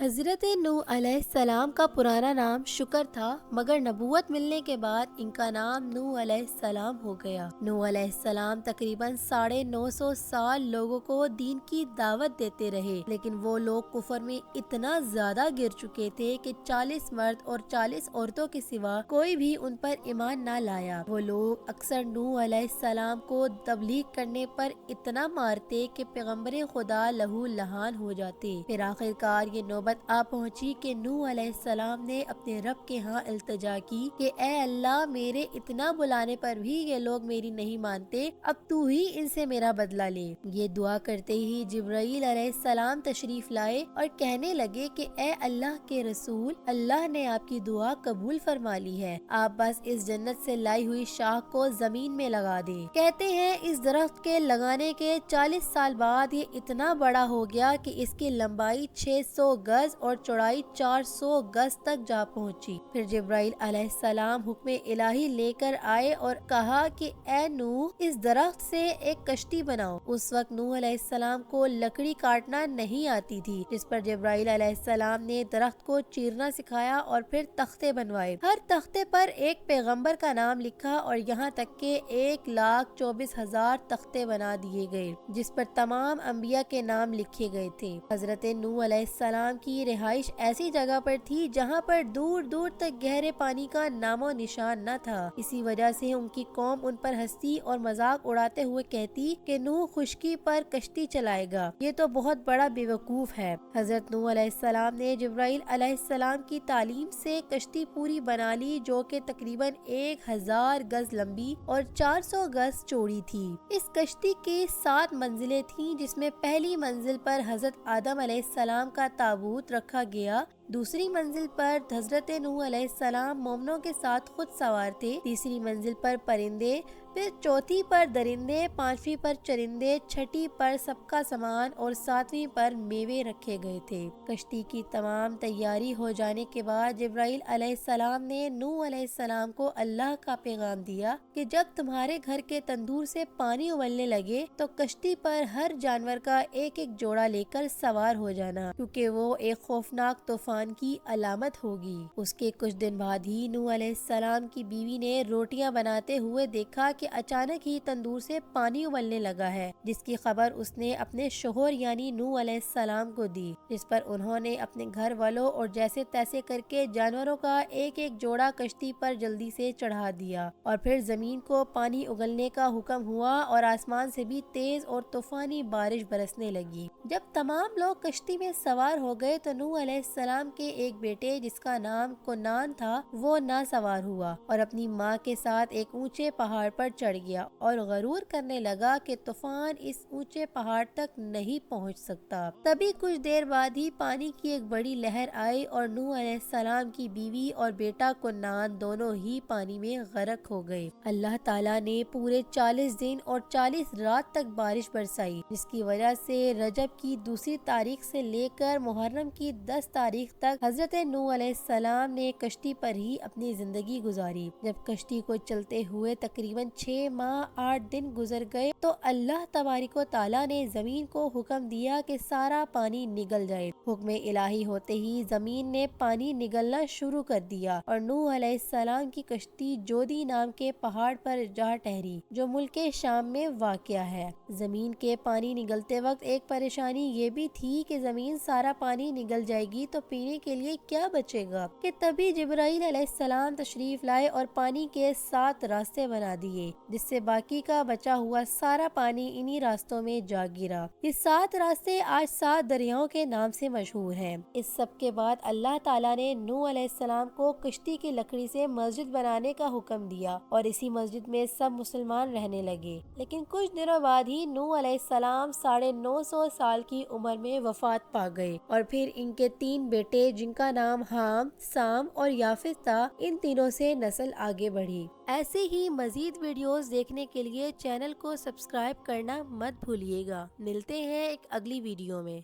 حضرت نوح علیہ السلام کا پرانا نام شکر تھا، مگر نبوت ملنے کے بعد ان کا نام نوح علیہ السلام ہو گیا۔ نوح علیہ السلام تقریباً 950 سال لوگوں کو دین کی دعوت دیتے رہے، لیکن وہ لوگ کفر میں اتنا زیادہ گر چکے تھے کہ 40 مرد اور 40 عورتوں کے سوا کوئی بھی ان پر ایمان نہ لایا۔ وہ لوگ اکثر نوح علیہ السلام کو تبلیغ کرنے پر اتنا مارتے کہ پیغمبر خدا لہو لہان ہو جاتے۔ پھر آخر کار یہ نوبت آ پہنچی کہ نوح علیہ السلام نے اپنے رب کے ہاں التجا کی کہ اے اللہ، میرے اتنا بلانے پر بھی یہ لوگ میری نہیں مانتے، اب تو ہی ان سے میرا بدلہ لے۔ یہ دعا کرتے ہی جبرائیل علیہ السلام تشریف لائے اور کہنے لگے کہ اے اللہ کے رسول، اللہ نے آپ کی دعا قبول فرما لی ہے، آپ بس اس جنت سے لائی ہوئی شاخ کو زمین میں لگا دیں۔ کہتے ہیں اس درخت کے لگانے کے 40 سال بعد یہ اتنا بڑا ہو گیا کہ اس کی لمبائی 600 گز اور چوڑائی 400 گز تک جا پہنچی۔ پھر جبرائیل علیہ السلام حکم الہی لے کر آئے اور کہا کہ اے نوح، اس درخت سے ایک کشتی بناؤ۔ اس وقت نوح علیہ السلام کو لکڑی کاٹنا نہیں آتی تھی، جس پر جبرائیل علیہ السلام نے درخت کو چیرنا سکھایا اور پھر تختے بنوائے۔ ہر تختے پر ایک پیغمبر کا نام لکھا اور یہاں تک کہ 1,24,000 تختے بنا دیے گئے، جس پر تمام انبیاء کے نام لکھے گئے تھے۔ حضرت نوح علیہ السلام کی رہائش ایسی جگہ پر تھی جہاں پر دور دور تک گہرے پانی کا نام و نشان نہ تھا۔ اسی وجہ سے ان کی قوم ان پر ہنستی اور مذاق اڑاتے ہوئے کہتی کہ نوح خشکی پر کشتی چلائے گا، یہ تو بہت بڑا بے وقوف ہے۔ حضرت نوح علیہ السلام نے جبرائیل علیہ السلام کی تعلیم سے کشتی پوری بنا لی، جو کہ تقریباً 1000 گز لمبی اور 400 گز چوڑی تھی۔ اس کشتی کی 7 منزلیں تھیں، جس میں پہلی منزل پر حضرت آدم علیہ السلام کا تابوت رکھا گیا، دوسری منزل پر حضرت نوح علیہ السلام مومنوں کے ساتھ خود سوار تھے، تیسری منزل پر پرندے، پھر چوتھی پر درندے، پانچویں پر چرندے، چھٹی پر سب کا سامان اور ساتویں پر میوے رکھے گئے تھے۔ کشتی کی تمام تیاری ہو جانے کے بعد جبرائیل علیہ السلام نے نوح علیہ السلام کو اللہ کا پیغام دیا کہ جب تمہارے گھر کے تندور سے پانی ابلنے لگے تو کشتی پر ہر جانور کا ایک ایک جوڑا لے کر سوار ہو جانا، کیونکہ وہ ایک خوفناک طوفان کی علامت ہوگی۔ اس کے کچھ دن بعد ہی نوح علیہ السلام کی بیوی نے روٹیاں بناتے ہوئے دیکھا کہ اچانک ہی تندور سے پانی ابلنے لگا ہے، جس کی خبر اس نے اپنے شوہر یعنی نوح علیہ السلام کو دی، جس پر انہوں نے اپنے گھر والوں اور جیسے تیسے کر کے جانوروں کا ایک ایک جوڑا کشتی پر جلدی سے چڑھا دیا، اور پھر زمین کو پانی اگلنے کا حکم ہوا اور آسمان سے بھی تیز اور طوفانی بارش برسنے لگی۔ جب تمام لوگ کشتی میں سوار ہو گئے تو نوح علیہ السلام کے ایک بیٹے جس کا نام کنعان تھا وہ نہ سوار ہوا اور اپنی ماں کے ساتھ ایک اونچے پہاڑ پر چڑھ گیا اور غرور کرنے لگا کہ طوفان اس اونچے پہاڑ تک نہیں پہنچ سکتا۔ تبھی کچھ دیر بعد ہی پانی کی ایک بڑی لہر آئی اور نوح علیہ السلام کی بیوی اور بیٹا کنعان دونوں ہی پانی میں غرق ہو گئے۔ اللہ تعالیٰ نے پورے 40 دن اور 40 رات تک بارش برسائی، جس کی وجہ سے رجب کی 2 تاریخ سے لے کر محرم کی 10 تاریخ تک حضرت نوح علیہ السلام نے کشتی پر ہی اپنی زندگی گزاری۔ جب کشتی کو چلتے ہوئے تقریباً 6 ماہ 8 دن گزر گئے تو اللہ تبارک و تعالیٰ نے زمین کو حکم دیا کہ سارا پانی نگل جائے۔ حکم الہی ہوتے ہی زمین نے پانی نگلنا شروع کر دیا اور نوح علیہ السلام کی کشتی جودی نام کے پہاڑ پر جا ٹھہری، جو ملک شام میں واقع ہے۔ زمین کے پانی نگلتے وقت ایک پریشانی یہ بھی تھی کہ زمین سارا پانی نگل جائے گی تو پینے کے لیے کیا بچے گا، کہ تبھی جبرائیل علیہ السلام تشریف لائے اور پانی کے 7 راستے بنا دیے، جس سے باقی کا بچا ہوا سارا پانی انہی راستوں میں جا گرا۔ یہ 7 راستے آج 7 دریاؤں کے نام سے مشہور ہیں۔ اس سب کے بعد اللہ تعالیٰ نے نوح علیہ السلام کو کشتی کی لکڑی سے مسجد بنانے کا حکم دیا اور اسی مسجد میں سب مسلمان رہنے لگے، لیکن کچھ دنوں بعد ہی نوح علیہ السلام 950 سال کی عمر میں وفات پا گئے، اور پھر ان کے 3 بیٹے جن کا نام حام، سام اور یافت تھا، ان تینوں سے نسل آگے بڑھی۔ ایسے ہی مزید ویڈیوز دیکھنے کے لیے چینل کو سبسکرائب کرنا مت بھولیے گا۔ ملتے ہیں ایک اگلی ویڈیو میں۔